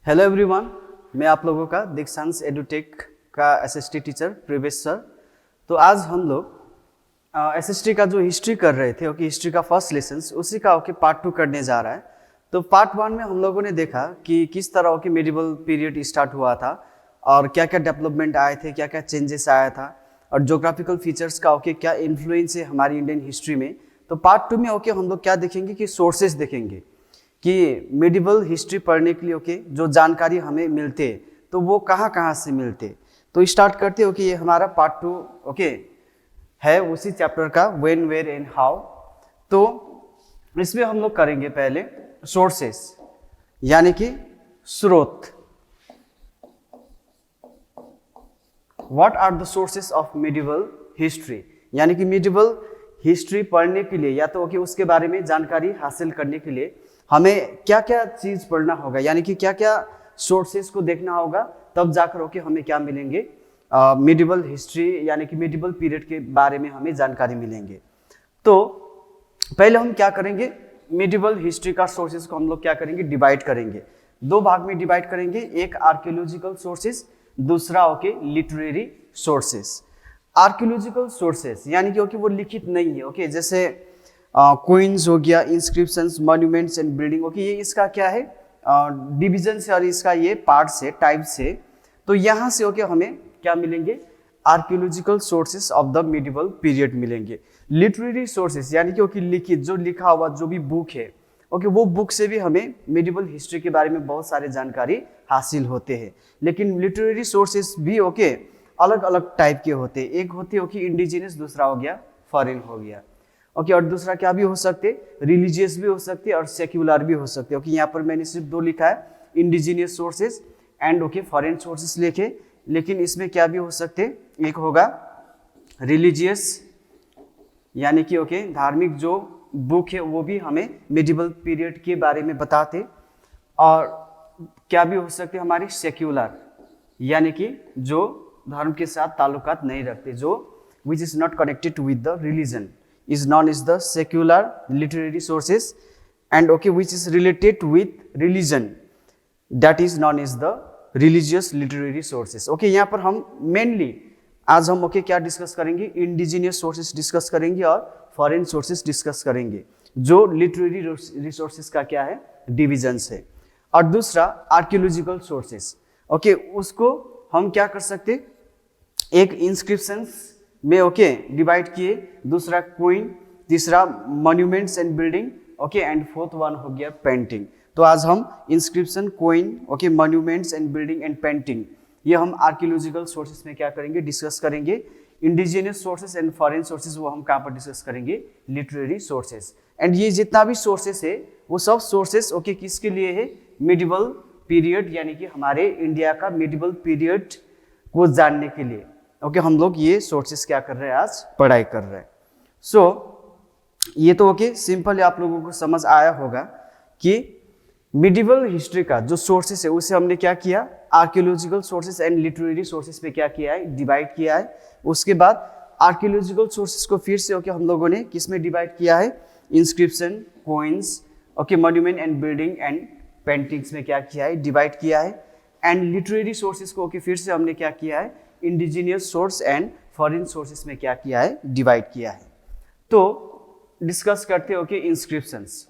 Hello everyone, मैं आप लोगों का दीक्षांश एडुटेक का एसएसटी टीचर प्रवेश सर। तो आज हम लोग एसएसटी का जो हिस्ट्री कर रहे थे, हिस्ट्री का फर्स्ट लेसन उसी का पार्ट 2 करने जा रहा है। तो पार्ट 1 में हम लोगों ने देखा कि किस तरह के मेडिवल पीरियड स्टार्ट हुआ था और क्या क्या डेवलपमेंट आए थे, क्या क्या चेंजेस आया था और ज्योग्राफिकल फीचर्स का क्या इन्फ्लुएंस है हमारी इंडियन हिस्ट्री में। तो पार्ट 2 में हम लोग क्या देखेंगे कि सोर्सेस देखेंगे कि मेडिवल हिस्ट्री पढ़ने के लिए जो जानकारी हमें मिलते तो वो कहाँ कहाँ से मिलते। तो स्टार्ट करते ये हमारा पार्ट 2 है उसी चैप्टर का व्हेन, वेयर एंड हाउ। तो इसमें हम लोग करेंगे पहले सोर्सेस यानी कि स्रोत। What are the sources of medieval history, यानी कि मेडिवल हिस्ट्री पढ़ने के लिए या तो उसके बारे में जानकारी हासिल करने के लिए हमें क्या क्या चीज पढ़ना होगा, यानी कि क्या क्या सोर्सेस को देखना होगा, तब जाकर हमें क्या मिलेंगे मेडिवल हिस्ट्री यानी कि मेडिवल पीरियड के बारे में हमें जानकारी मिलेंगे। तो पहले हम क्या करेंगे, मेडिवल हिस्ट्री का सोर्सेस को हम लोग क्या करेंगे, डिवाइड करेंगे। 2 भाग में डिवाइड करेंगे, एक आर्कियोलॉजिकल सोर्सेस, दूसरा लिटरेरी सोर्सेस। आर्कियोलॉजिकल सोर्सेस यानी कि वो लिखित नहीं है, जैसे कोइंस हो गया, इंस्क्रिप्शंस, मॉन्यूमेंट्स एंड बिल्डिंग, ये इसका क्या है डिवीजन से और इसका ये पार्ट से, टाइप से। तो यहाँ से हमें क्या मिलेंगे, archaeological sources of the medieval period मिलेंगे। लिटरेरी सोर्सेस यानी कि लिखित, जो लिखा हुआ जो भी बुक है वो बुक से भी हमें मेडिवल हिस्ट्री के बारे में बहुत सारे जानकारी हासिल होते हैं। लेकिन लिटरेरी सोर्सेस भी अलग अलग टाइप के होते हैं। एक होते इंडिजिनियस, दूसरा हो गया फॉरेन हो गया। और दूसरा क्या भी हो सकते, रिलीजियस भी हो सकते और सेक्युलर भी हो सकते। यहाँ पर मैंने सिर्फ 2 लिखा है, indigenous sources and foreign sources लिखे, लेकिन इसमें क्या भी हो सकते, एक होगा रिलीजियस यानी कि धार्मिक जो बुक है वो भी हमें मेडिवल पीरियड के बारे में बताते, और क्या भी हो सकते हमारे सेक्युलर यानी कि जो धर्म के साथ ताल्लुकात नहीं रखते, जो which is not connected with the religion is known as the secular literary sources, and which is related with religion, that is known as the religious literary sources। यहाँ पर हम मेनली आज हम क्या डिस्कस करेंगे, इंडिजिनियस सोर्सेस डिस्कस करेंगे और foreign sources discuss करेंगे, जो लिटरेरी रिसोर्सेस का क्या है डिविजन्स है। और दूसरा आर्कियोलॉजिकल सोर्सेस, उसको हम क्या कर सकते, एक इंस्क्रिप्शंस में डिवाइड किए, दूसरा कोइन, तीसरा monuments and building, and fourth one हो गया पेंटिंग। तो आज हम inscription, coin, monuments and building and painting, ये हम आर्कियोलॉजिकल सोर्सेस में क्या करेंगे, डिस्कस करेंगे। Indigenous sources and foreign sources वो हम कहाँ पर डिस्कस करेंगे, लिटरेरी सोर्सेस। एंड ये जितना भी सोर्सेस है वो सब सोर्सेस किसके लिए है, मेडिवल पीरियड यानी कि हमारे इंडिया का मेडिवल पीरियड को जानने के लिए हम लोग ये सोर्सेस क्या कर रहे हैं, आज पढ़ाई कर रहे हैं। सो ये तो सिंपल आप लोगों को समझ आया होगा कि मेडिवल हिस्ट्री का जो सोर्सेस है उसे हमने क्या किया, archaeological sources and literary sources पे क्या किया है, डिवाइड किया है। उसके बाद आर्कियोलॉजिकल सोर्सेस को फिर से हम लोगों ने किस में डिवाइड किया है, inscription, coins, monument and building and paintings में क्या किया है, डिवाइड किया है। एंड लिटरेरी सोर्सेस को फिर से हमने क्या किया है, indigenous source and foreign sources में क्या किया है, डिवाइड किया है। तो डिस्कस करते हो कि इंस्क्रिप्शंस।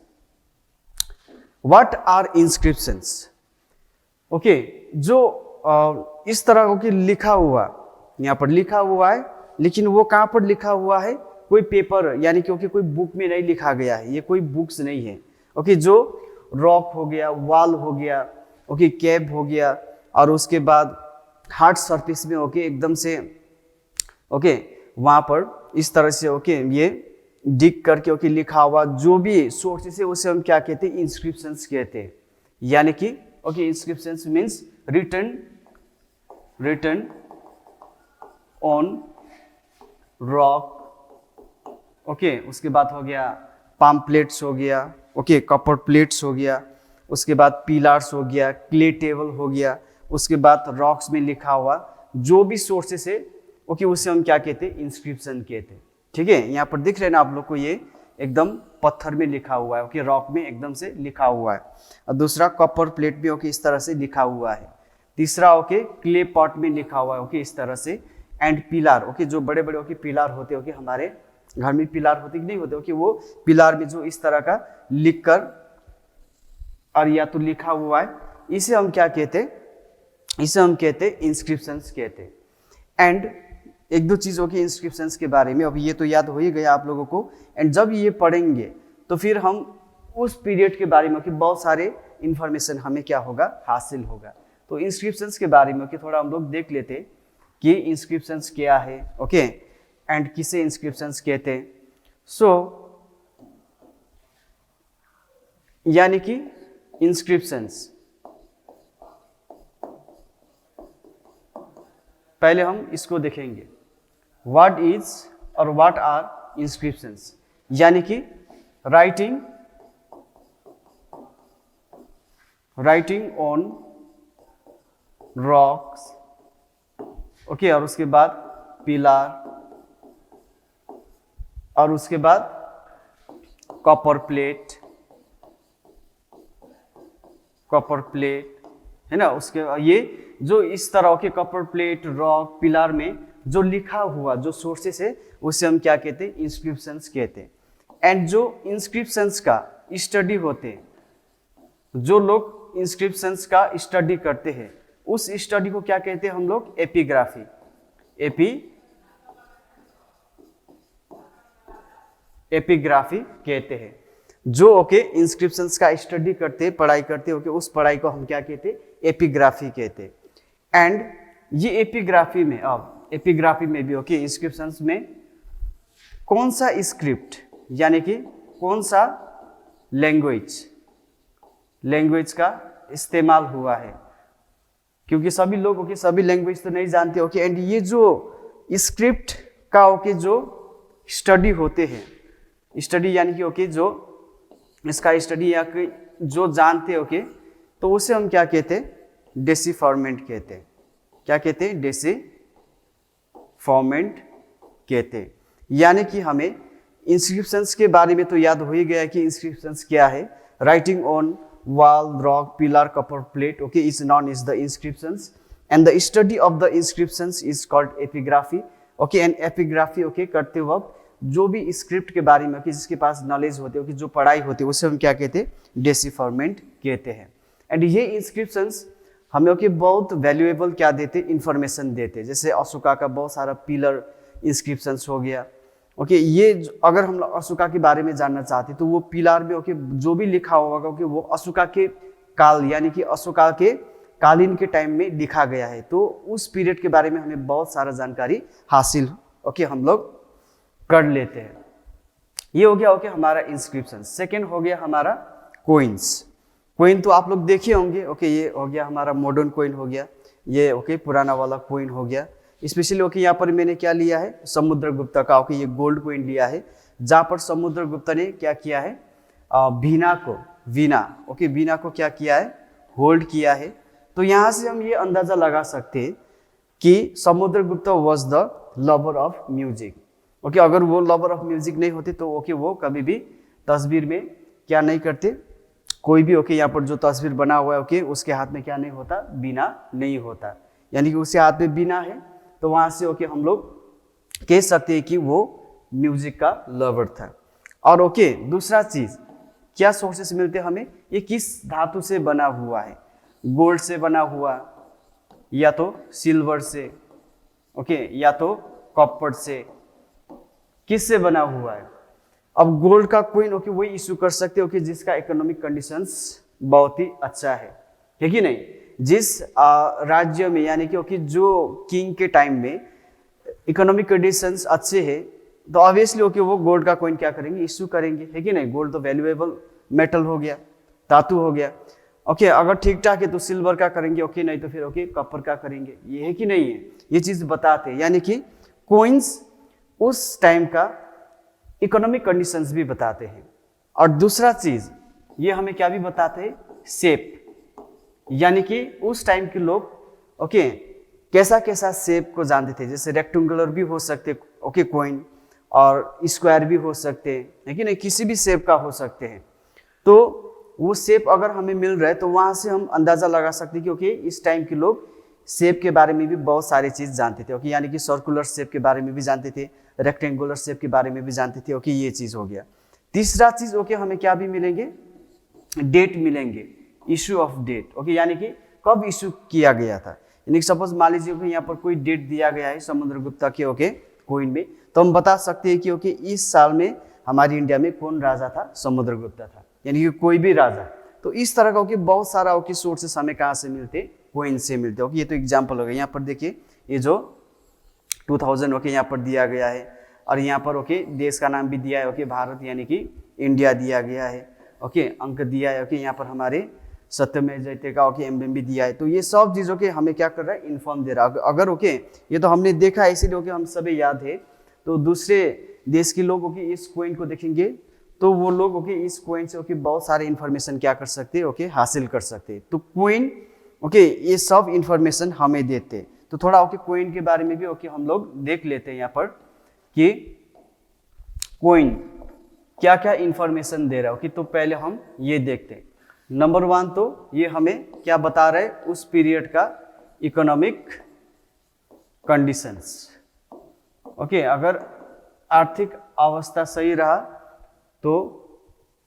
व्हाट आर इंस्क्रिप्शंस, जो इस तरह लिखा हुआ, यहाँ पर लिखा हुआ है, लेकिन वो कहाँ पर लिखा हुआ है, कोई पेपर यानी कि कोई बुक में नहीं लिखा गया है, ये कोई बुक्स नहीं है। जो रॉक हो गया, वॉल हो गया, केव हो गया, और उसके बाद हार्ड सरफेस में एकदम से वहां पर इस तरह से ये डिग करके लिखा हुआ जो भी सोर्सेस है उसे हम क्या कहते हैं, इंस्क्रिप्शंस कहते हैं। यानी कि inscriptions means written on rock, उसके बाद हो गया पाम्पलेट्स हो गया, कपर प्लेट्स हो गया, उसके बाद पिलर्स हो गया, क्ले टेबल हो गया, उसके बाद रॉक्स में लिखा हुआ जो भी सोर्सेस है उसे हम क्या कहते हैं, इंस्क्रिप्शन कहते हैं। ठीक है, यहाँ पर दिख रहे हैं ना आप लोग को, ये एकदम पत्थर में लिखा हुआ है, ओके, रॉक में एकदम से लिखा हुआ है। और दूसरा कॉपर प्लेट में, ओके, इस तरह से लिखा हुआ है। तीसरा, ओके, क्ले पॉट में लिखा हुआ है, ओके, इस तरह से। एंड पिलार, ओके, जो बड़े बड़े, ओके, पिलार होते हैं, ओके, हमारे घर में पिलार होते कि नहीं होते, ओके, वो पिलार में जो इस तरह का लिख कर और या तो लिखा हुआ है, इसे हम क्या कहते हैं, इसे हम कहते हैं इंस्क्रिप्शंस कहते हैं। एंड एक दो चीज़ों के इंस्क्रिप्शंस के बारे में, अब ये तो याद हो ही गया आप लोगों को। एंड जब ये पढ़ेंगे तो फिर हम उस पीरियड के बारे में कि बहुत सारे इंफॉर्मेशन हमें क्या होगा, हासिल होगा। तो इंस्क्रिप्शंस के बारे में कि थोड़ा हम लोग देख लेते कि इंस्क्रिप्शंस क्या है, ओके, एंड किसे इंस्क्रिप्शंस कहते हैं। सो यानी कि इंस्क्रिप्शंस, पहले हम इसको देखेंगे, व्हाट इज और व्हाट आर इंस्क्रिप्शंस। यानी कि राइटिंग ऑन रॉक्स, ओके, और उसके बाद पिलर, और उसके बाद कॉपर प्लेट है ना। उसके ये जो इस तरह के कॉपर प्लेट, रॉक, पिलर में जो लिखा हुआ जो सोर्सेस है, उसे हम क्या कहते हैं, इंस्क्रिप्शंस कहते हैं। एंड जो इंस्क्रिप्शंस का स्टडी होते हैं, जो लोग इंस्क्रिप्शंस का स्टडी करते हैं, उस स्टडी को क्या कहते हैं हम लोग, एपिग्राफी कहते हैं। जो ओके इंस्क्रिप्शंस का स्टडी करते, पढ़ाई करते, ओके, उस पढ़ाई को हम क्या कहते हैं, एपिग्राफी कहते हैं। एंड ये एपिग्राफी में, अब एपिग्राफी में भी, ओके, इंस्क्रिप्शंस में कौन सा स्क्रिप्ट, यानी कि कौन सा लैंग्वेज का इस्तेमाल हुआ है, क्योंकि सभी लोग, ओके, सभी लैंग्वेज तो नहीं जानते, ओके। एंड ये जो स्क्रिप्ट का, ओके, जो स्टडी होते हैं, स्टडी यानी कि, ओके, जो इसका स्टडी या जो जानते, ओके, तो उसे हम क्या कहते हैं, डेसिफॉर्मेंट कहते हैं। क्या कहते हैं, डेसिफॉर्मेंट कहते हैं। यानी कि हमें इंस्क्रिप्शंस के बारे में तो याद हो ही गया कि इंस्क्रिप्शंस क्या है। Writing on wall, rock, pillar, copper plate, okay, is known as the inscriptions, and the study of the inscriptions is called epigraphy, okay। and epigraphy, okay, करते वक्त जो भी स्क्रिप्ट के बारे में, जिसके पास नॉलेज होती है, कि जो पढ़ाई होती है, उसे हम क्या कहते हैं, डेसिफॉर्मेंट कहते हैं। एंड ये इंस्क्रिप्शंस हमें, ओके, बहुत वैल्यूएबल क्या देते, इंफॉर्मेशन देते। जैसे अशोका का बहुत सारा पिलर इंस्क्रिप्शंस हो गया, ओके, ये अगर हम अशोका के बारे में जानना चाहते तो वो पिलर में, ओके, जो भी लिखा होगा, ओके, वो अशोका के काल यानी कि अशोका के कालीन के टाइम में लिखा गया है। तो उस पीरियड के बारे में हमें बहुत सारा जानकारी हासिल, ओके, हम लोग कर लेते हैं। ये हो गया, ओके, हमारा इंस्क्रिप्शन। सेकेंड हो गया हमारा कोइंस। कोइन तो आप लोग देखे होंगे, ओके, ये हो गया हमारा मॉडर्न कोइन हो गया, ये ओके पुराना वाला कोइन हो गया। स्पेशली ओके यहाँ पर मैंने क्या लिया है, समुद्रगुप्त का, ओके, ये गोल्ड कोइन लिया है, जहाँ पर समुद्रगुप्त ने क्या किया है, वीणा को क्या किया है, होल्ड किया है। तो यहाँ से हम ये अंदाजा लगा सकते हैं कि Samudragupta was the lover of music, okay. अगर वो लवर ऑफ म्यूजिक नहीं होते तो ओके वो कभी भी तस्वीर में क्या नहीं करते, कोई भी, ओके, यहाँ पर जो तस्वीर बना हुआ है, ओके, उसके हाथ में क्या नहीं होता, बीना नहीं होता। यानी कि उसके हाथ में बीना है, तो वहाँ से ओके हम लोग कह सकते हैं कि वो म्यूजिक का लवर था। और ओके दूसरा चीज क्या सोर्सेस मिलते हैं हमें, ये किस धातु से बना हुआ है, गोल्ड से बना हुआ, या तो सिल्वर से, ओके, या तो कॉपर से, किस से बना हुआ है। अब गोल्ड का कोइन, ओके, वही इशू कर सकते हो कि जिसका इकोनॉमिक कंडीशंस बहुत ही अच्छा है कि नहीं। जिस राज्य में यानी कि ओके जो किंग के टाइम में इकोनॉमिक कंडीशंस अच्छे हैं, तो ऑब्वियसली ओके वो गोल्ड का कॉइन क्या करेंगे, इशू करेंगे, है कि नहीं। गोल्ड तो वैल्यूएबल मेटल हो गया, धातु हो गया, ओके। अगर ठीक ठाक है तो सिल्वर का करेंगे, ओके, नहीं तो फिर ओके कॉपर का करेंगे। ये है कि नहीं है, ये चीज बताते हैं। यानी कि कॉइन्स उस टाइम का इकोनॉमिक कंडीशंस भी बताते हैं। और दूसरा चीज ये हमें क्या भी बताते हैं, शेप, यानी कि उस टाइम के लोग ओके कैसा कैसा शेप को जानते थे। जैसे रेक्टेंगुलर भी हो सकते, ओके, कॉइन, और स्क्वायर भी हो सकते हैं, है कि नहीं, किसी भी शेप का हो सकते हैं। तो वो शेप अगर हमें मिल रहा है तो वहाँ से हम अंदाज़ा लगा सकते हैं क्योंकि इस टाइम के लोग शेप के बारे में भी बहुत सारी चीज़ जानते थे। ओके, यानी कि सर्कुलर शेप के बारे में भी जानते थे, रेक्टेंगुलर शेप के बारे में भी जानते थे। ओके, ये चीज़ हो गया। तीसरा चीज़ ओके, हमें क्या भी मिलेंगे, डेट मिलेंगे, इशू ऑफ डेट। ओके, यानी कि कब इशू किया गया था। यानी कि सपोज मान लीजिए कि यहाँ पर कोई डेट दिया गया है समुद्रगुप्ता के ओके कोइन में, तो हम बता सकते हैं कि ओके इस साल में हमारी इंडिया में कौन राजा था, समुद्रगुप्ता था, यानी कि कोई भी राजा। तो इस तरह का ओके बहुत सारा ओके सोर्सेस हमें कहाँ से मिलते, कोइन से मिलते। ओके, ये तो एग्जाम्पल हो गया। यहाँ पर देखिए ये जो 2000 ओके यहाँ पर दिया गया है, और यहाँ पर ओके देश का नाम भी दिया है, ओके भारत यानी कि इंडिया दिया गया है। ओके, अंक दिया है। ओके, यहाँ पर हमारे सत्यमेव जयते का ओके एम्ब्लेम भी दिया है। तो ये सब चीज़ों के हमें क्या कर रहा है, इन्फॉर्म दे रहा है। अगर ओके ये तो हमने देखा है इसीलिए ओके हम सभी याद है। तो दूसरे देश के लोग ओके इस कोइन को देखेंगे तो वो लोग ओके इस कोइन से ओके बहुत सारे इन्फॉर्मेशन क्या कर सकते हैं, ओके हासिल कर सकते हैं। तो कोइन ओके ये सब इन्फॉर्मेशन हमें देते। तो थोड़ा ओके कोइन के बारे में भी ओके हम लोग देख लेते हैं यहाँ पर कि कोइन क्या क्या इन्फॉर्मेशन दे रहा है। ओके, तो पहले हम ये देखते हैं। नंबर 1 तो ये हमें क्या बता रहा है, उस पीरियड का इकोनॉमिक कंडीशंस। ओके, अगर आर्थिक अवस्था सही रहा तो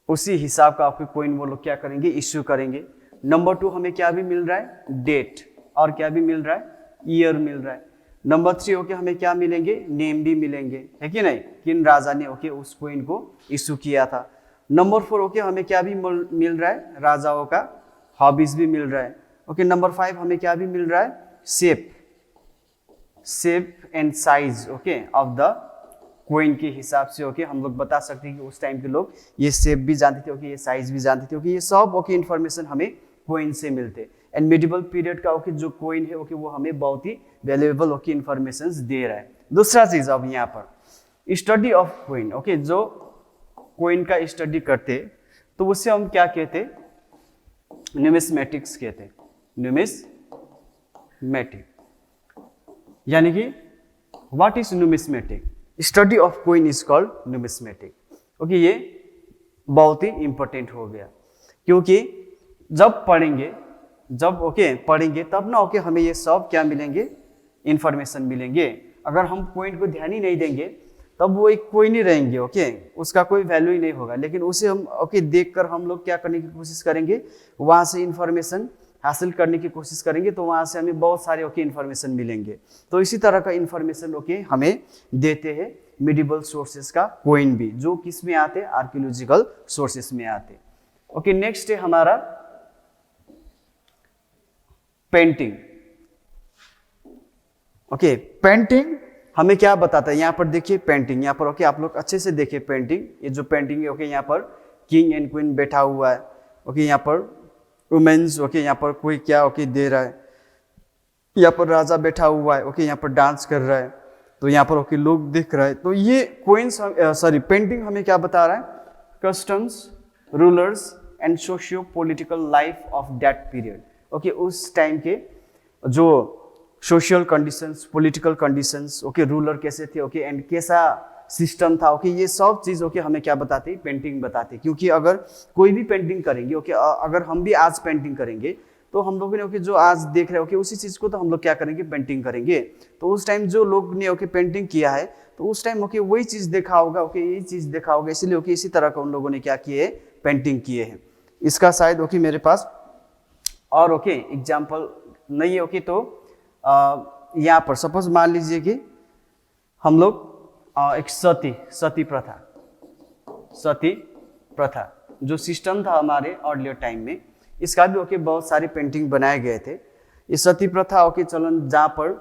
उसी हिसाब का आपके कोइन वो लोग क्या करेंगे, इश्यू करेंगे। नंबर 2 हमें क्या भी मिल रहा है, डेट, और क्या भी मिल रहा है, ईयर मिल रहा है। नंबर 3 ओके हमें क्या मिलेंगे, नेम भी मिलेंगे, है कि नहीं, किन राजा ने ओके उस कोइन को इश्यू किया था। नंबर 4 ओके हमें क्या भी मिल रहा है, राजाओं का हॉबीज भी मिल रहा है। ओके, नंबर 5 हमें क्या भी मिल रहा है, shape and size okay of the coin के हिसाब से ओके हम लोग बता सकते हैं कि उस टाइम के लोग ये शेप भी जानते थे, ओके ये साइज भी जानते थे। ओके, ये सब ओके इन्फॉर्मेशन हमें कोइन से मिलते। एंड मिडिवल पीरियड का ओके जो कोइन है ओके वो हमें बहुत ही वैल्यूएबल ओके इन्फॉर्मेशन दे रहा है। दूसरा चीज अब यहाँ पर स्टडी ऑफ कोइन। ओके, जो कोइन का स्टडी करते तो उससे हम क्या कहते, न्यूमिस्मेटिक्स कहते, न्यूमिस्मेटिक। यानी कि what is numismatic, study of coin is called numismatic. Okay, ये बहुत ही इंपॉर्टेंट हो गया क्योंकि जब पढ़ेंगे तब ना ओके हमें ये सब क्या मिलेंगे, इंफॉर्मेशन मिलेंगे। अगर हम कोइन को ध्यान ही नहीं देंगे तब वो एक कोइन ही रहेंगे। ओके, उसका कोई वैल्यू ही नहीं होगा। लेकिन उसे हम ओके देखकर हम लोग क्या करने की कोशिश करेंगे, वहाँ से इंफॉर्मेशन हासिल करने की कोशिश करेंगे, तो वहाँ से हमें बहुत सारे ओके इन्फॉर्मेशन मिलेंगे। तो इसी तरह का इन्फॉर्मेशन ओके हमें देते हैं मिडिवल सोर्सेस का कोइन भी, जो किस में आते, आर्कियोलॉजिकल सोर्सेस में आते। ओके, नेक्स्ट है हमारा पेंटिंग। ओके, पेंटिंग हमें क्या बताता है, यहाँ पर देखिए पेंटिंग, यहाँ पर ओके आप लोग अच्छे से देखिए पेंटिंग। ये जो पेंटिंग है ओके यहाँ पर किंग एंड क्वीन बैठा हुआ है। ओके, यहाँ पर वुमेन्स ओके यहाँ पर कोई क्या ओके दे रहा है, यहाँ पर राजा बैठा हुआ है ओके यहाँ पर डांस कर रहा है, तो यहाँ पर ओके लोग दिख रहा है। तो ये कोइंस पेंटिंग हमें क्या बता रहा है, customs, rulers and socio political life of that period. Okay, उस टाइम के जो social conditions, political conditions, okay ruler कैसे थे ओके एंड कैसा सिस्टम था। ओके, ये सब चीज़ ओके हमें क्या बताती, पेंटिंग बताती। क्योंकि अगर कोई भी पेंटिंग करेंगे ओके, अगर हम भी आज पेंटिंग करेंगे तो हम लोगों ने ओके जो आज देख रहे हैं ओके उसी चीज़ को तो हम लोग क्या करेंगे, पेंटिंग करेंगे। तो उस टाइम जो लोग ने ओके पेंटिंग किया है तो उस टाइम ओके वही चीज़ देखा होगा, ओके यही चीज़ देखा होगा, इसलिए ओके इसी तरह का उन लोगों ने क्या किए, पेंटिंग किए हैं। इसका शायद ओके मेरे पास और ओके एग्जाम्पल नहीं है। ओके, तो यहाँ पर सपोज मान लीजिए कि हम लोग एक सती प्रथा जो सिस्टम था हमारे अर्लियर टाइम में, इसका भी ओके बहुत सारे पेंटिंग बनाए गए थे। ये सती प्रथा ओके चलन जहाँ पर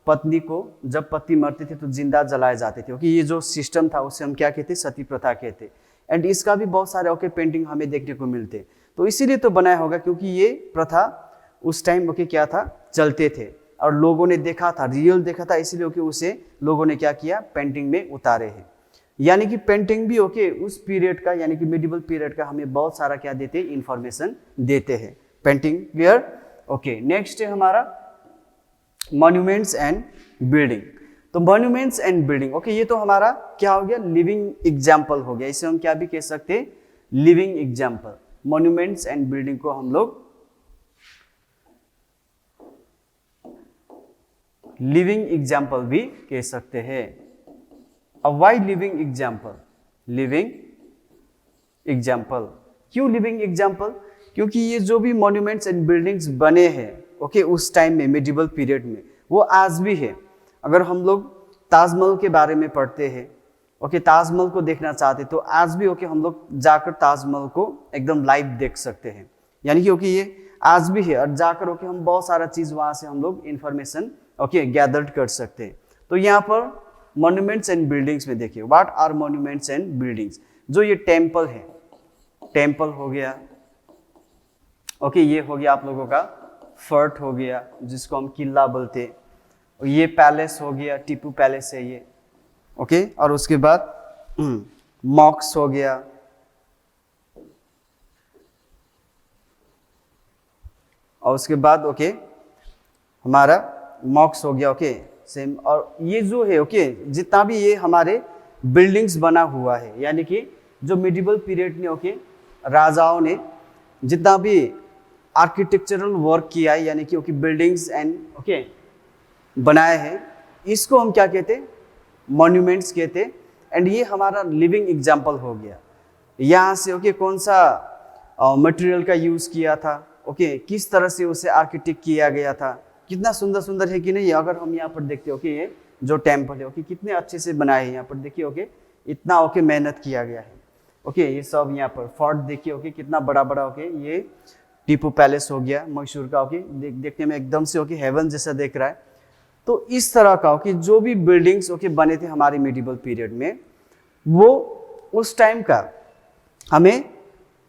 पत्नी को जब पति मरते थे तो जिंदा जलाए जाते थे। ओके, ये जो सिस्टम था उसे हम क्या कहते, सती प्रथा कहते। एंड इसका भी बहुत सारे ओके पेंटिंग हमें देखने को मिलते। तो इसीलिए तो बनाया होगा क्योंकि ये प्रथा उस टाइम ओके क्या था, चलते थे और लोगों ने देखा था, रियल देखा था, इसीलिए ओके उसे लोगों ने क्या किया, पेंटिंग में उतारे हैं। यानी कि पेंटिंग भी ओके उस पीरियड का यानी कि मिडिवल पीरियड का हमें बहुत सारा क्या देते हैं, इंफॉर्मेशन देते हैं। Painting clear. ओके, नेक्स्ट है हमारा मॉन्यूमेंट्स एंड बिल्डिंग। तो मॉन्यूमेंट्स एंड बिल्डिंग, ओके, ये तो हमारा क्या हो गया, लिविंग एग्जाम्पल हो गया। इसे हम क्या भी कह सकते हैं, living example. Monuments and building को हम लोग लिविंग एग्जाम्पल भी कह सकते हैं। अब why living example? Living example क्यों लिविंग एग्जाम्पल? क्योंकि ये जो भी मॉन्यूमेंट्स एंड बिल्डिंग्स बने हैं, ओके, उस टाइम में, मेडिवल पीरियड में, वो आज भी है। अगर हम लोग ताजमहल के बारे में पढ़ते हैं, ओके, ताजमहल को देखना चाहते तो आज भी, ओके, हम लोग जाकर ताजमहल को एकदम लाइव देख सकते हैं। यानी कि ओके, ये आज भी है, और जाकर ओके हम बहुत सारा चीज वहां से हम लोग इंफॉर्मेशन ओके गैदर्ड कर सकते हैं। तो यहाँ पर मॉन्यूमेंट्स एंड बिल्डिंग्स में देखिए, what are monuments and buildings? जो ये टेम्पल है, टेम्पल हो गया, ओके, ये हो गया आप लोगों का फोर्ट हो गया, जिसको हम किला बोलते, और ये पैलेस हो गया, टीपू पैलेस है ये, ओके, और उसके बाद मॉक्स हो गया, और उसके बाद ओके हमारा मॉक्स हो गया, ओके, सेम। और ये जो है ओके, जितना भी ये हमारे बिल्डिंग्स बना हुआ है, यानी कि जो मिडिवल पीरियड ने ओके राजाओं ने जितना भी आर्किटेक्चरल वर्क किया है, यानी कि ओके बिल्डिंग्स एंड ओके बनाए हैं, इसको हम क्या कहते हैं, मॉन्यूमेंट्स कहते हैं। एंड ये हमारा लिविंग एग्जाम्पल हो गया। यहाँ से ओके कौन सा मटेरियल का यूज किया था, ओके, किस तरह से उसे आर्किटेक्ट किया गया था, कितना सुंदर सुंदर है कि नहीं। अगर हम यहाँ पर देखते ओके, ये जो टेम्पल है ओके कितने अच्छे से बनाए हैं, यहाँ पर देखिए ओके, इतना ओके मेहनत किया गया है, ओके, ये सब यहाँ पर फोर्ट देखिए ओके, कितना बड़ा बड़ा, ओके, ये टीपू पैलेस हो गया मैसूर का, ओके, देखने में एकदम से ओके हेवन जैसा देख रहा है। तो इस तरह का ओके जो भी बिल्डिंग्स ओके बने थे हमारे मिडिवल पीरियड में, वो उस टाइम का हमें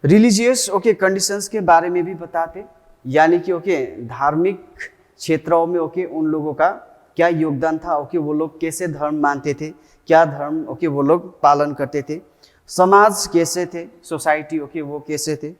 रिलीजियस ओके कंडीशंस के बारे में भी बताते, यानी कि ओके धार्मिक क्षेत्रों में ओके उन लोगों का क्या योगदान था, ओके वो लोग कैसे धर्म मानते थे, क्या धर्म ओके वो लोग पालन करते थे, समाज कैसे थे, सोसाइटी ओके वो कैसे थे।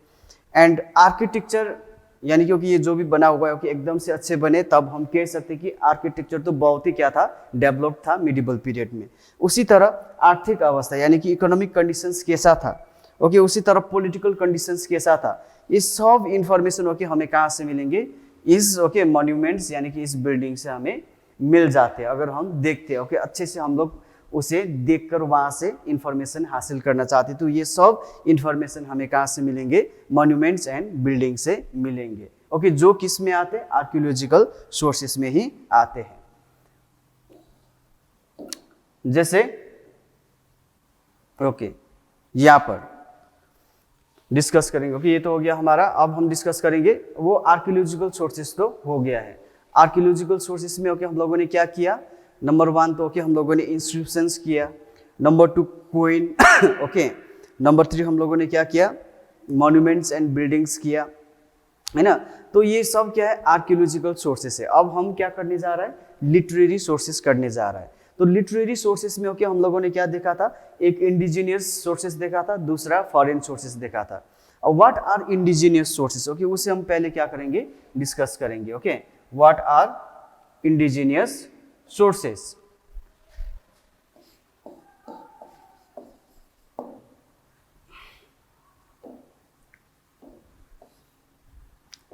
एंड आर्किटेक्चर, यानी क्योंकि ये जो भी बना हुआ है ओके एकदम से अच्छे बने, तब हम कह सकते हैं कि आर्किटेक्चर तो बहुत ही क्या था, डेवलप था मिडिवल पीरियड में। उसी तरह आर्थिक अवस्था, यानी कि इकोनॉमिक कंडीशंस कैसा था, ओके, उसी तरह पॉलिटिकल कंडीशंस कैसा था, इस सब इंफॉर्मेशन ओके हमें कहाँ से मिलेंगे, इस ओके मॉन्यूमेंट्स यानी कि इस बिल्डिंग से हमें मिल जाते हैं। अगर हम देखते हैं ओके अच्छे से, हम लोग उसे देखकर वहां से इंफॉर्मेशन हासिल करना चाहते, तो ये सब इंफॉर्मेशन हमें कहाँ से मिलेंगे, मॉन्यूमेंट्स एंड बिल्डिंग से मिलेंगे, ओके, जो किस में आते हैं, आर्कियोलॉजिकल सोर्सेस में ही आते हैं। जैसे ओके यहाँ पर डिस्कस करेंगे, ओके, ये तो हो गया हमारा। अब हम डिस्कस करेंगे वो आर्कियोलॉजिकल सोर्सेस, तो हो गया है। आर्कियोलॉजिकल सोर्सेस में ओके हम लोगों ने क्या किया, नंबर 1 तो ओके हम लोगों ने इंस्क्रिप्शंस किया, नंबर 2 कोइन, ओके, नंबर 3 हम लोगों ने क्या किया, मॉन्यूमेंट्स एंड बिल्डिंग्स किया, है ना। तो ये सब क्या है, आर्कियोलॉजिकल सोर्सेस है। अब हम क्या करने जा रहा है, लिटरेरी सोर्सेस करने जा रहा है। तो लिटरेरी सोर्सेस में ओके हम लोगों ने क्या देखा था, एक इंडिजिनियस सोर्सेस देखा था, दूसरा फॉरेन सोर्सेस देखा था। और what are indigenous sources, okay, उसे हम पहले क्या करेंगे, डिस्कस करेंगे, okay, what are indigenous sources.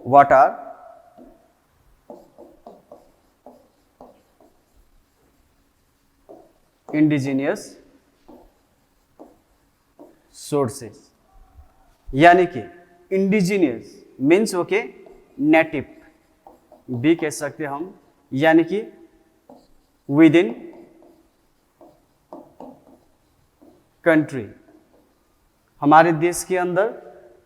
What are indigenous sources, यानी कि इंडिजिनियस मीन्स ओके नेटिव भी कह सकते हम, यानी कि विद इन कंट्री, हमारे देश के अंदर,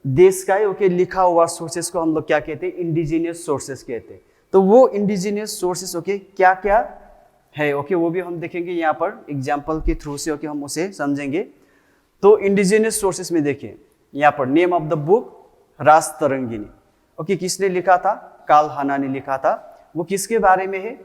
देश का ही ओके लिखा हुआ सोर्सेस को हम लोग क्या कहते हैं, इंडिजिनियस सोर्सेस कहते हैं। तो वो इंडिजिनियस सोर्सेस ओके क्या क्या है, ओके, वो भी हम देखेंगे यहाँ पर एग्जाम्पल के थ्रू से, ओके, हम उसे समझेंगे। तो इंडिजिनियस सोर्सेस में देखिए यहाँ पर name of the book Rajatarangini, okay, किसने लिखा था, काल हाना ने लिखा था। वो किसके बारे में है,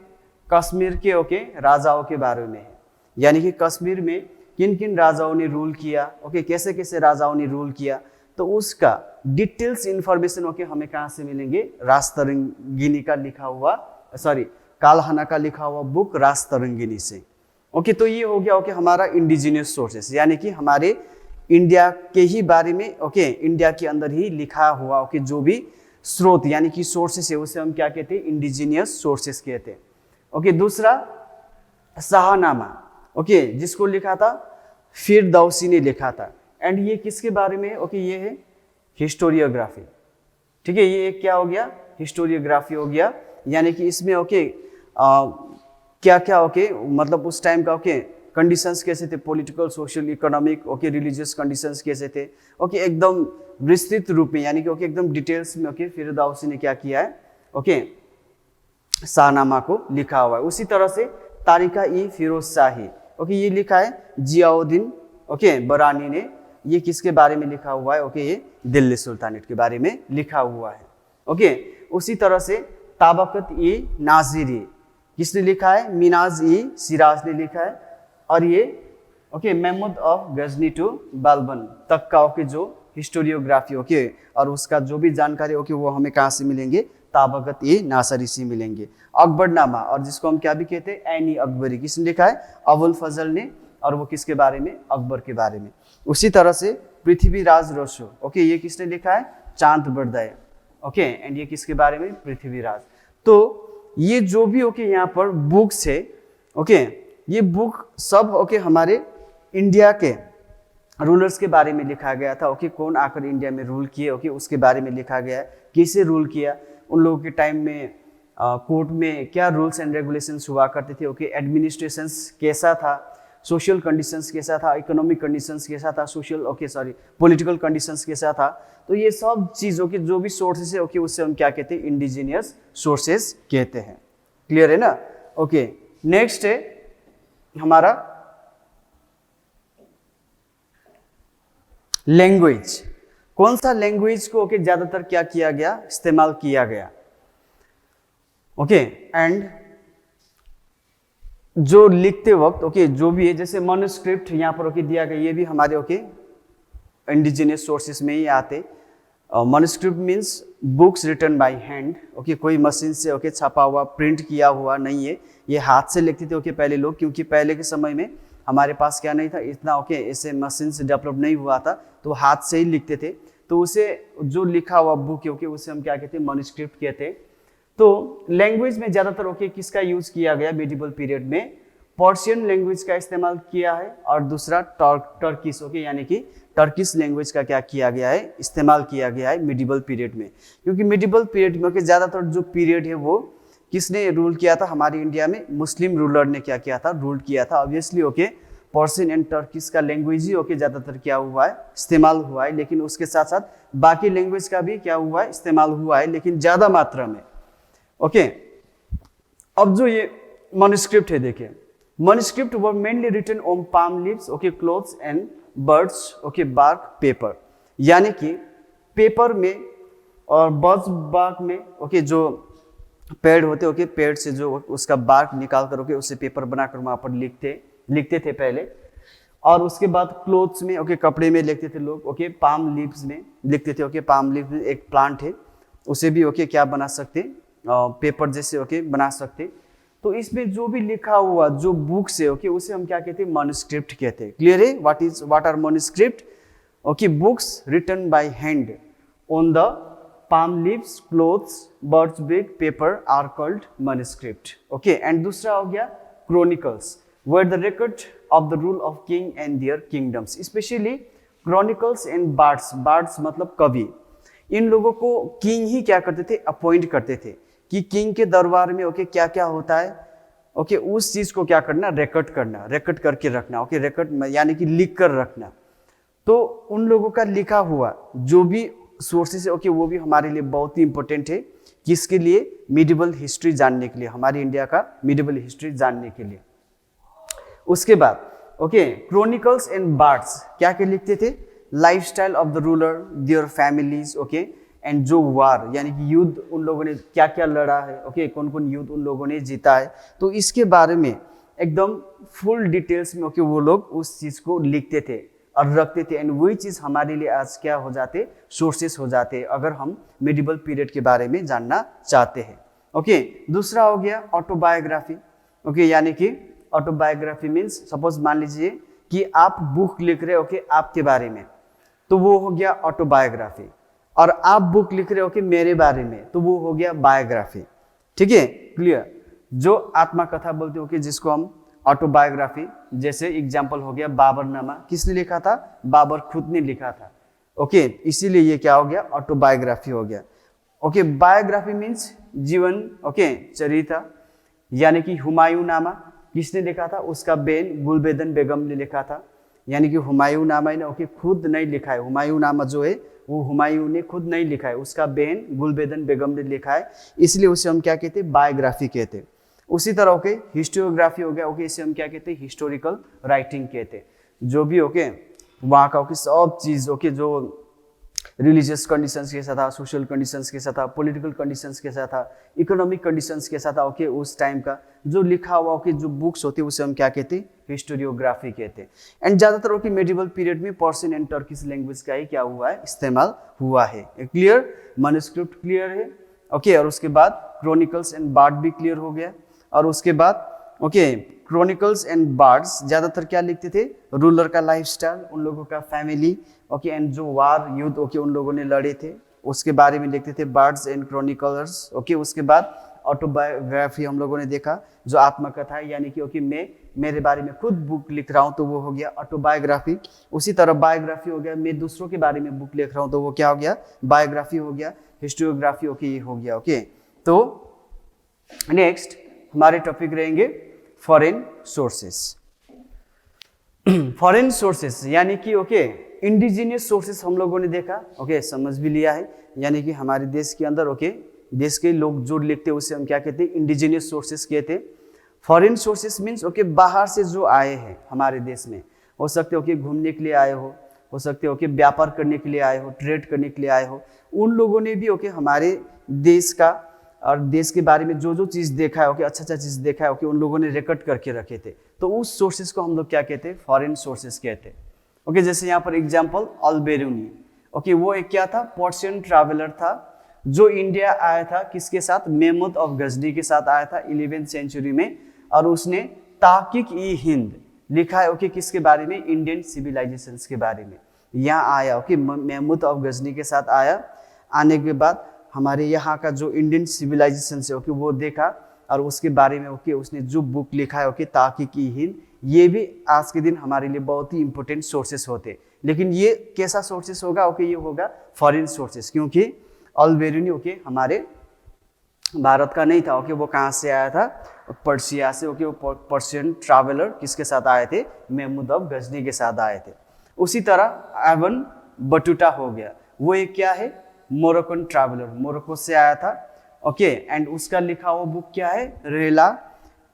कश्मीर के ओके राजाओं के बारे में है, यानी कि कश्मीर में किन किन राजाओं ने रूल किया, ओके, कैसे कैसे राजाओं ने रूल किया, तो उसका डिटेल्स इंफॉर्मेशन ओके हमें कहाँ से मिलेंगे, राजतरंगिणी का लिखा हुआ, सॉरी, काल हाना का लिखा हुआ बुक राजतरंगिणी से। ओके, तो ये हो गया ओके हमारा इंडिजिनियस सोर्सेस, यानी कि हमारे इंडिया के ही बारे में, ओके इंडिया के अंदर ही लिखा हुआ ओके जो भी स्रोत यानी कि सोर्सेस है उसे हम क्या कहते हैं, इंडिजिनियस सोर्सेस कहते हैं। ओके, दूसरा शाहनामा, ओके जिसको लिखा था फिरदौसी ने लिखा था, एंड ये किसके बारे में, ओके ये है हिस्टोरियोग्राफी। ठीक है, ये एक क्या हो गया, हिस्टोरियोग्राफी हो गया, यानी कि इसमें ओके क्या क्या ओके मतलब उस टाइम का ओके कंडीशंस कैसे थे, political, social, economic, okay religious conditions कैसे थे, ओके एकदम विस्तृत रूप में यानी कि ओके एकदम डिटेल्स में ओके फिरदौसी ने क्या किया है, ओके शाहनामा को लिखा हुआ है। उसी तरह से तारिका ई फिरोज शाही, ओके ये लिखा है जियाउद्दीन ओके बरानी ने, ये किसके बारे में लिखा हुआ है, ओके ये दिल्ली सुल्तानेट के बारे में लिखा हुआ है। ओके, उसी तरह से ताबकत ई नाजिरी किसने लिखा है, मिनाज ई सिराज ने लिखा है, और ये okay Mahmud of Ghazni to Balban तक का ओके जो हिस्टोरियोग्राफी ओके और उसका जो भी जानकारी ओके वो हमें कहाँ से मिलेंगे, ताबकत ई नासरी से मिलेंगे। अकबरनामा, और जिसको हम क्या भी कहते हैं ऐनी अकबरी, किसने लिखा है, अबुल फजल ने, और वो किसके बारे में, अकबर के बारे में। उसी तरह से पृथ्वीराज रोशो, ओके ये किसने लिखा है, चांद बरदय, ओके एंड ये किसके बारे में, पृथ्वीराज। तो ये जो भी ओके यहाँ पर बुक्स है, ओके ये बुक सब ओके हमारे इंडिया के रूलर्स के बारे में लिखा गया था, ओके कौन आकर इंडिया में रूल किए, ओके उसके बारे में लिखा गया है, कैसे रूल किया, उन लोगों के टाइम में कोर्ट में क्या रूल्स एंड रेगुलेशंस हुआ करते थे, ओके एडमिनिस्ट्रेशंस कैसा था, सोशल कंडीशंस कैसा था, इकोनॉमिक कंडीशंस कैसा था, social okay sorry political conditions कैसा था। तो ये सब चीज़ों के जो भी सोर्सेस है ओके उससे हम क्या कहते हैं, इंडिजिनियस सोर्सेस कहते हैं। क्लियर है ना। ओके, नेक्स्ट है हमारा लैंग्वेज। कौन सा लैंग्वेज को ओके ज्यादातर क्या किया गया, इस्तेमाल किया गया, ओके एंड जो लिखते वक्त ओके जो भी है, जैसे मनुस्क्रिप्ट यहाँ पर ओके दिया गया, ये भी हमारे ओके इंडिजिनियस सोर्सेस में ही आते। Manuscript means books written by hand, okay कोई मशीन से ओके छपा हुआ प्रिंट किया हुआ नहीं है, ये हाथ से लिखते थे ओके पहले लोग, क्योंकि पहले के समय में हमारे पास क्या नहीं था इतना ओके ऐसे मशीन से डेवलप नहीं हुआ था, तो हाथ से ही लिखते थे। तो उसे जो लिखा हुआ बुक है ओके उसे हम क्या कहते हैं, मनुस्क्रिप्ट कहते हैं। तो लैंग्वेज में ज्यादातर ओके किसका यूज किया गया मिडिवल पीरियड में, पर्शियन लैंग्वेज का इस्तेमाल किया है, और दूसरा टर्किश ओके यानी कि टर्किश लैंग्वेज का क्या किया गया है, इस्तेमाल किया गया है मिडिवल पीरियड में। क्योंकि मिडिवल पीरियड में ओके ज्यादातर जो पीरियड है वो किसने रूल किया था, हमारे इंडिया में मुस्लिम रूलर ने क्या किया था, रूल किया था। Obviously okay Persian and Turkish का लैंग्वेज ही ओके ज्यादातर क्या हुआ है, इस्तेमाल हुआ है, लेकिन उसके साथ साथ बाकी लैंग्वेज का भी क्या हुआ है, इस्तेमाल हुआ है, लेकिन ज्यादा मात्रा में। ओके, अब जो ये मनुस्क्रिप्ट है देखिए, manuscript were mainly written on palm leaves okay clothes and birds okay bark paper, यानी कि पेपर में और बर्ड्स बार्क में ओके जो पेड़ होते ओके पेड़ से जो उसका बार्क निकाल कर ओके उससे पेपर बनाकर वहां पर लिखते थे पहले, और उसके बाद क्लोथ्स में ओके कपड़े में लिखते थे लोग, ओके पाम लीव्स में लिखते थे, ओके पाम लीव्स में एक प्लांट है उसे भी ओके क्या बना सकते, पेपर जैसे ओके बना सकते। तो इसमें जो भी लिखा हुआ जो बुक्स है ओके उसे हम क्या कहते हैं, मनुस्क्रिप्ट कहते हैं। क्लियर है, what are manuscript, okay books written by hand on the palm leaves, clothes, birds beak, paper are called manuscript. Okay, and दूसरा हो गया chronicles, where the record of the rule of king and their kingdoms, especially chronicles and bards. Bards मतलब कवि, इन लोगों को king ही क्या करते थे, अपॉइंट करते थे कि किंग के दरबार में ओके क्या क्या होता है, ओके उस चीज को क्या करना, रिकॉर्ड करके रखना, ओके रिकॉर्ड यानी कि लिख कर रखना। तो उन लोगों का लिखा हुआ जो भी सोर्सेस है ओके वो भी हमारे लिए बहुत ही इंपॉर्टेंट है, किसके लिए, मिडिवल हिस्ट्री जानने के लिए, हमारे इंडिया का मिडिवल हिस्ट्री जानने के लिए। उसके बाद ओके क्रोनिकल्स एंड बार्ड्स क्या क्या लिखते थे, lifestyle of the ruler, their families okay and जो वार यानी कि युद्ध उन लोगों ने क्या क्या लड़ा है, ओके कौन कौन युद्ध उन लोगों ने जीता है, तो इसके बारे में एकदम फुल डिटेल्स में ओके वो लोग उस चीज को लिखते थे और रखते थे, एंड वही चीज हमारे लिए आज क्या हो जाते, सोर्सेस हो जाते अगर हम मिडिवल पीरियड के बारे में जानना चाहते हैं। ओके, दूसरा हो गया ऑटोबायोग्राफी, ओके यानी कि ऑटोबायोग्राफी मीन्स सपोज मान लीजिए कि आप बुक लिख रहे हो कि आपके बारे में, तो वो हो गया ऑटोबायोग्राफी। और आप बुक लिख रहे हो कि मेरे बारे में, तो वो हो गया बायोग्राफी। ठीक है, क्लियर। जो आत्मकथा बोलते हो कि जिसको हम ऑटोबायोग्राफी, जैसे एग्जाम्पल हो गया बाबरनामा, किसने लिखा था? बाबर खुद ने लिखा था। ओके, इसीलिए ये क्या हो गया? ऑटोबायोग्राफी हो गया। ओके, बायोग्राफी मीन्स जीवन, ओके, चरित्र, यानी कि हुमायूं नामा किसने लिखा था? उसका बेन गुलबेदन बेगम ने लिखा था। यानी कि हुमायूं नामा ने ओके खुद नहीं लिखा है, हुमायूं नामा जो है वो हुमायूं ने खुद नहीं लिखा है, उसका बहन गुलबेदन बेगम ने लिखा है, इसलिए उसे हम क्या कहते हैं? बायोग्राफी कहते हैं। उसी तरह ओके हिस्टोरियोग्राफी हो गया, ओके इसे हम क्या कहते हैं? हिस्टोरिकल राइटिंग कहते हैं। जो भी ओके वहाँ का ओके सब चीज़ ओके जो रिलीजियस कंडीशंस के साथ था, सोशल कंडीशंस के साथ था, पॉलिटिकल कंडीशंस के साथ था, इकोनॉमिक कंडीशंस के साथ था, ओके उस टाइम का जो लिखा हुआ ओके जो बुक्स होती है उसे हम क्या कहते हैं? हिस्टोरियोग्राफी कहते हैं। एंड ज़्यादातर ओके मेडिवल पीरियड में पर्शियन एंड टर्किश लैंग्वेज का ही क्या हुआ है? इस्तेमाल हुआ है। क्लियर, मैन्युस्क्रिप्ट क्लियर है। ओके, और उसके बाद क्रॉनिकल्स एंड बार्ड भी क्लियर हो गया। और उसके बाद ओके क्रॉनिकल्स एंड बार्ड्स ज़्यादातर क्या लिखते थे? रूलर का लाइफस्टाइल, उन लोगों का फैमिली, ओके एंड जो वार युद्ध ओके उन लोगों ने लड़े थे उसके बारे में लिखते थे, बार्ड्स एंड क्रॉनिकलर्स। ओके, उसके बाद ऑटोबायोग्राफी हम लोगों ने देखा, जो आत्मकथा है, यानी कि ओके मैं मेरे बारे में खुद बुक लिख रहा हूँ तो वो हो गया ऑटोबायोग्राफी। उसी तरह बायोग्राफी हो गया, मैं दूसरों के बारे में बुक लिख रहा हूँ तो वो क्या हो गया? बायोग्राफी हो गया। हिस्टोरियोग्राफी ओके ये हो गया। ओके, तो नेक्स्ट हमारे टॉपिक रहेंगे फॉरेन सोर्सेस। फॉरेन सोर्सेस यानी कि ओके इंडिजिनियस सोर्सेस हम लोगों ने देखा, ओके समझ भी लिया है, यानी कि हमारे देश के अंदर ओके देश के लोग जो लिखते हैं उसे हम क्या कहते हैं? इंडिजिनियस सोर्सेस कहते हैं। फॉरेन सोर्सेस मीन्स ओके बाहर से जो आए हैं हमारे देश में, हो सकते ओके घूमने के लिए आए हो सकते ओके व्यापार करने के लिए आए हो, ट्रेड करने के लिए आए हो, उन लोगों ने भी ओके हमारे देश का और देश के बारे में जो जो चीज़ देखा है ओके अच्छा चीज़ देखा है ओके उन लोगों ने रिकॉर्ड करके रखे थे, तो उस सोर्सेस को हम लोग क्या कहते हैं? फॉरेन सोर्सेस कहते हैं। ओके, जैसे यहाँ पर एग्जांपल अल-बेरूनी, ओके वो एक क्या था? पर्शियन ट्रैवलर था जो इंडिया आया था, किसके साथ? महमूद ऑफ गजनी के साथ आया था 11वीं सेंचुरी में, और उसने ताकिक-ई-हिंद लिखा है ओके किसके बारे में? इंडियन सिविलाइजेशंस के बारे में। यहाँ आया ओके महमूद ऑफ गजनी के साथ आया, आने के बाद हमारे यहाँ का जो इंडियन सिविलाइजेशन है ओके वो देखा, और उसके बारे में ओके उसने जो बुक लिखा है ओके ताकिक-ई-हिंद, ये भी आज के दिन हमारे लिए बहुत ही इंपॉर्टेंट सोर्सेस होते। लेकिन ये कैसा सोर्सेस होगा? ओके ये होगा फॉरेन सोर्सेस, क्योंकि अल-बेरूनी ओके हमारे भारत का नहीं था। ओके वो कहाँ से आया था? पर्शिया से। ओके वो पर्शियन ट्रैवलर किसके साथ आए थे? महमूद ऑफ गजनी के साथ आए थे। उसी तरह इब्न बटूता हो गया, वो एक क्या है? मोरक्कन ट्रैवलर, मोरक्को से आया था। ओके एंड उसका लिखा हुआ बुक क्या है? रेला,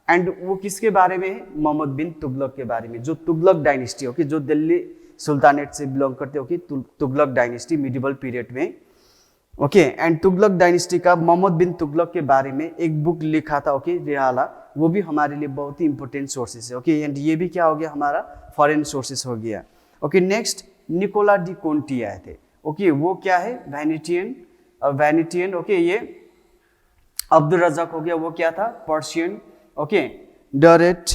एंड वो किसके बारे में है? मोहम्मद बिन तुगलक के बारे में, जो तुगलक डायनेस्टी ओके जो दिल्ली सुल्तानेट से बिलोंग करते okay Tughlaq dynasty medieval period में। ओके एंड तुगलक डायनेस्टी का मोहम्मद बिन तुगलक के बारे में एक बुक लिखा था ओके रेहाला, वो भी हमारे लिए बहुत ही इंपॉर्टेंट सोर्सेस है। ओके एंड ये भी क्या हो गया? हमारा फॉरेन सोर्सेस हो गया। Okay next Nicolo de Conti आए थे। ओके वो क्या है? वैनिटियन ओके ये अब्दुल रज़ाक हो गया, वो क्या था? Persian. Okay Duarte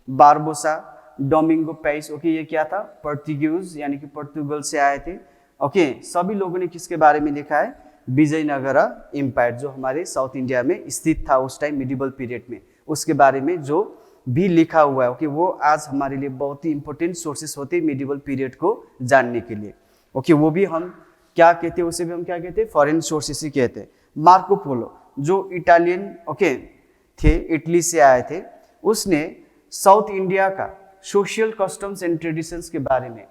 Barbosa Domingo Paes okay ये क्या था? पोर्तुगीज, यानी कि पोर्तुगल से आए थे। ओके सभी लोगों ने किसके बारे में लिखा है? विजयनगरा एम्पायर, जो हमारे साउथ इंडिया में स्थित था उस टाइम मिडिवल पीरियड में, उसके बारे में जो भी लिखा हुआ है ओके वो आज हमारे लिए बहुत ही इंपॉर्टेंट सोर्सेस होते हैं मिडिवल पीरियड को जानने के लिए। ओके वो भी हम क्या कहते हैं? उसे भी हम क्या कहते हैं? फॉरेन सोर्सेस ही कहते हैं। मार्को पोलो जो इटालियन ओके थे, इटली से आए थे, उसने साउथ इंडिया का सोशल कस्टम्स एंड ट्रेडिशंस के बारे में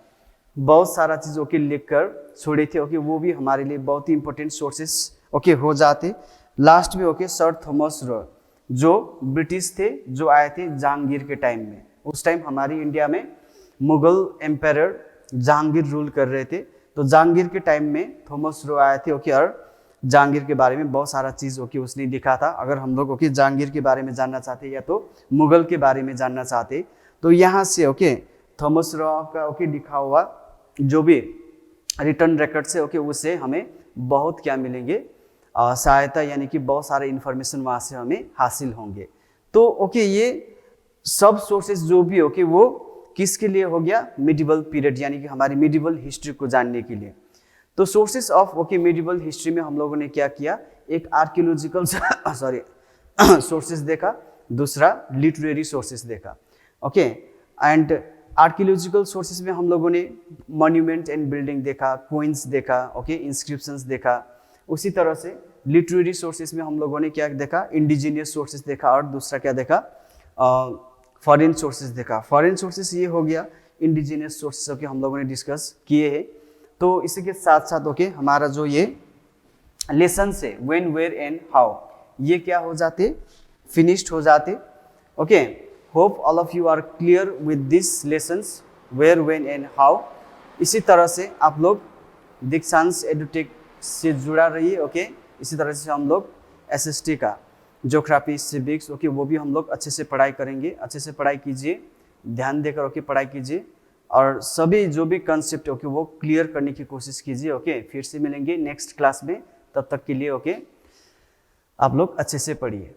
बहुत सारा चीज़ ओके लिख कर छोड़े थे। ओके वो भी हमारे लिए बहुत ही इंपॉर्टेंट सोर्सेस ओके हो जाते। लास्ट में ओके सर थॉमस रो, जो ब्रिटिश थे, जो आए थे जहांगीर के टाइम में। उस टाइम हमारी इंडिया में मुगल एम्पायर जहांगीर रूल कर रहे थे, तो जहांगीर के टाइम में थॉमस रो आए थे ओके और जहांगीर के बारे में बहुत सारा चीज़ ओके उसने लिखा था। अगर हम लोग ओके जहांगीर के बारे में जानना चाहते या तो मुगल के बारे में जानना चाहते तो यहाँ से ओके थॉमस रो का ओके लिखा हुआ जो भी रिटर्न रिकॉर्ड से ओके उससे हमें बहुत क्या मिलेंगे? सहायता, यानी कि बहुत सारे इन्फॉर्मेशन वहाँ से हमें हासिल होंगे। तो ओके ये सब सोर्सेस जो भी ओके वो किसके लिए हो गया, मिडिवल पीरियड यानी कि हमारी मिडिवल हिस्ट्री को जानने के लिए। तो sources of okay medieval history में हम लोगों ने क्या किया, एक आर्कियोलॉजिकल सॉरी सोर्सेस देखा, दूसरा लिटरेरी सोर्सेस देखा। ओके, एंड आर्कियोलॉजिकल सोर्सेस में हम लोगों ने मॉन्यूमेंट एंड बिल्डिंग देखा, कोइंस देखा, ओके, इंस्क्रिप्शंस देखा। उसी तरह से लिटरेरी सोर्सेस में हम लोगों ने क्या देखा, इंडिजीनियस सोर्सेस देखा, और दूसरा क्या देखा, फॉरेन सोर्सेस देखा। फॉरेन सोर्सेस ये हो गया, इंडिजीनियस सोर्सेस ओके हम लोगों ने डिस्कस किए हैं। तो इसी के साथ साथ ओके हमारा जो ये लेसन है व्हेन, वेयर एंड हाउ, ये क्या हो जाते, फिनिश्ड हो जाते। Okay, hope all of you are clear with this lessons where, when and how. इसी तरह से आप लोग दीक्षांश एडुटेक से जुड़ा रहिए। ओके, इसी तरह से हम लोग एसएसटी का ज्योग्राफी, सिविक्स ओके वो भी हम लोग अच्छे से पढ़ाई करेंगे। अच्छे से पढ़ाई कीजिए, ध्यान देकर ओके पढ़ाई कीजिए, और सभी जो भी कंसेप्ट ओके वो क्लियर करने की कोशिश कीजिए। ओके, फिर से मिलेंगे नेक्स्ट क्लास में, तब तक के लिए ओके आप लोग अच्छे से पढ़िए।